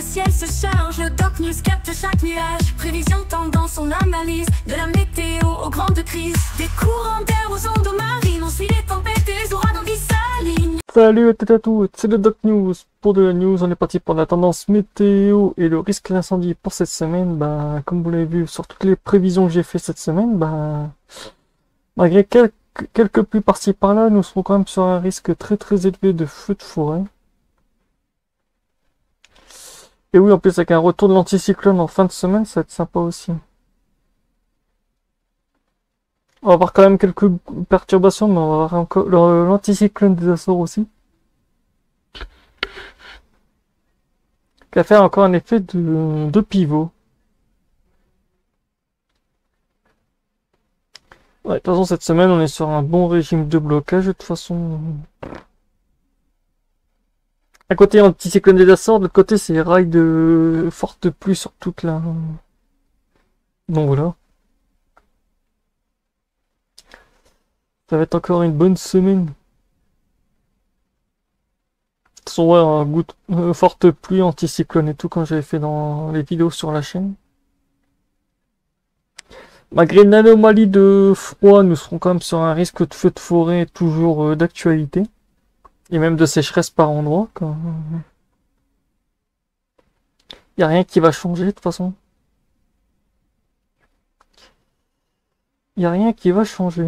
ciel se charge, le Doc News capte chaque nuage. Prévision, tendance, on analyse. De la météo aux grandes crises. Des courants d'air aux ondes marines. On suit les tempêtes et les ouragans qui s'alignent. Salut à toutes et à tous, c'est le Doc News. Pour de la news, on est parti pour la tendance météo et le risque d'incendie pour cette semaine. Bah, comme vous l'avez vu sur toutes les prévisions que j'ai fait cette semaine, bah, malgré quelques pluies par-ci par-là, nous serons quand même sur un risque très élevé de feux de forêt. Et oui, en plus avec un retour de l'anticyclone en fin de semaine, ça va être sympa aussi. On va avoir quand même quelques perturbations, mais on va avoir encore l'anticyclone des Açores aussi. Qui va faire encore un effet de pivot. Ouais, de toute façon, cette semaine, on est sur un bon régime de blocage. De toute façon, à côté anticyclone des Açores, de l'autre côté, c'est rail de forte pluie sur toute la... Donc voilà. Ça va être encore une bonne semaine. De toute façon, ouais, un goût forte pluie, anticyclone et tout, quand j'avais fait dans les vidéos sur la chaîne. Malgré une anomalie de froid, nous serons quand même sur un risque de feu de forêt toujours d'actualité. Et même de sécheresse par endroits. Il n'y a rien qui va changer de toute façon. Il n'y a rien qui va changer.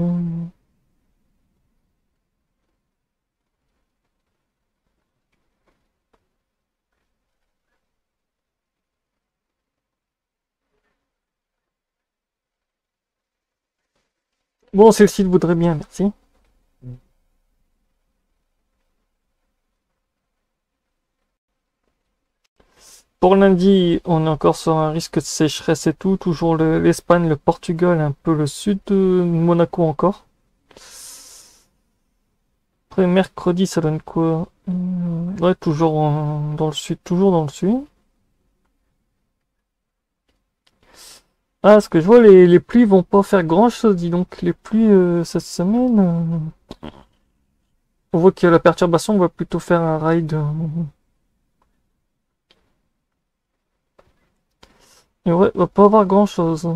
Bon, celle-ci le voudrait bien, merci. Pour lundi, on est encore sur un risque de sécheresse et tout. Toujours l'Espagne, le Portugal, un peu le sud de Monaco encore. Après, mercredi, ça donne quoi? Ouais, toujours dans le sud, toujours dans le sud. Ah, ce que je vois, les pluies vont pas faire grand chose, dis donc. Les pluies cette semaine. On voit que la perturbation va plutôt faire un ride. Et ouais, va pas avoir grand chose.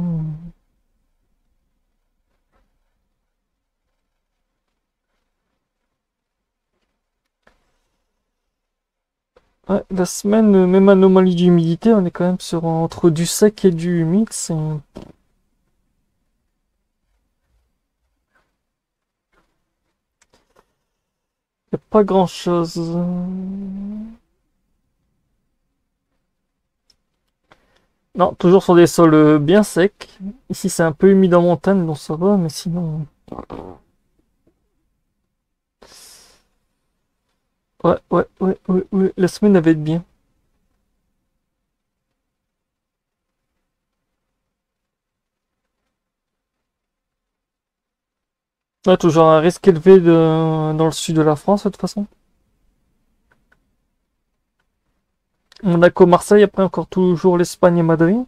Ouais, la semaine, même anomalie d'humidité, on est quand même sur entre du sec et du humide. Y a pas grand chose. Non, toujours sur des sols bien secs. Ici, c'est un peu humide en montagne, donc ça va, mais sinon. Ouais, la semaine va être bien. Ouais, toujours un risque élevé dans le sud de la France, de toute façon. Monaco, Marseille, après encore toujours l'Espagne et Madrid.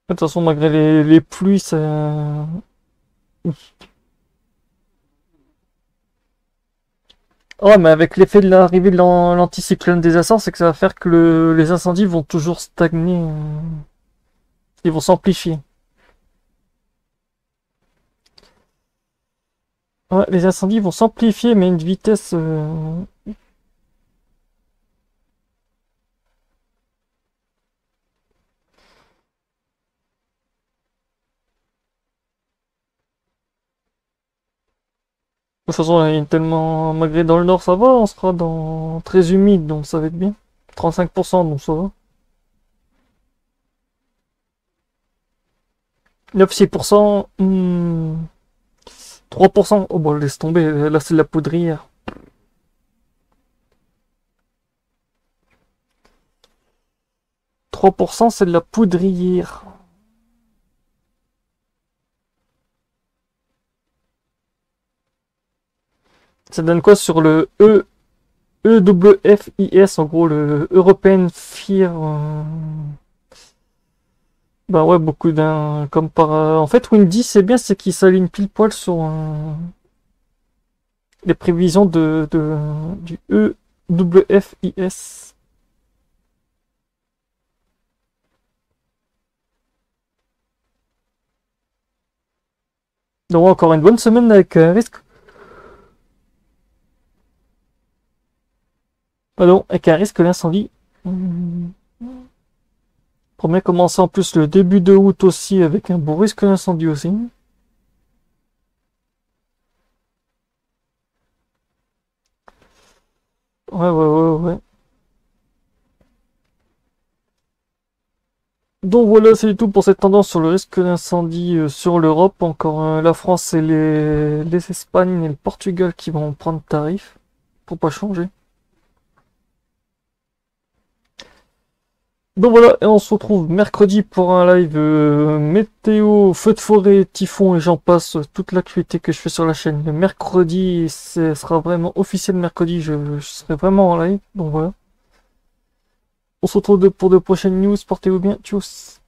De toute façon, malgré les pluies, ça... Ouais, mais avec l'effet de l'arrivée de l'anticyclone des Açores, c'est que ça va faire que les incendies vont toujours stagner. Ils vont s'amplifier. Ouais, les incendies vont s'amplifier, mais à une vitesse... De toute façon, il y a tellement... Malgré dans le nord, ça va, on sera dans très humide, donc ça va être bien. 35%, donc ça va. 9-6%... 3%... Oh bon, laisse tomber, là c'est de la poudrière. 3%, c'est de la poudrière. Ça donne quoi sur le EWFIS, en gros, le European Fear... Bah ouais, beaucoup d'un... Comme par... En fait, Windy, c'est bien, c'est qu'il s'aligne pile poil sur les prévisions du EWFIS. Donc encore une bonne semaine avec un risque. Pardon, avec un risque d'incendie. Promet commencer en plus le début de août aussi avec un beau risque d'incendie aussi. Ouais. Donc voilà, c'est tout pour cette tendance sur le risque d'incendie sur l'Europe. Encore la France et les Espagnes et le Portugal qui vont prendre tarif pour pas changer. Donc voilà, et on se retrouve mercredi pour un live météo, feu de forêt, typhon et j'en passe, toute l'actualité que je fais sur la chaîne. Le mercredi, ce sera vraiment officiel mercredi, je serai vraiment en live, donc voilà. On se retrouve pour de prochaines news, portez-vous bien, tchuss.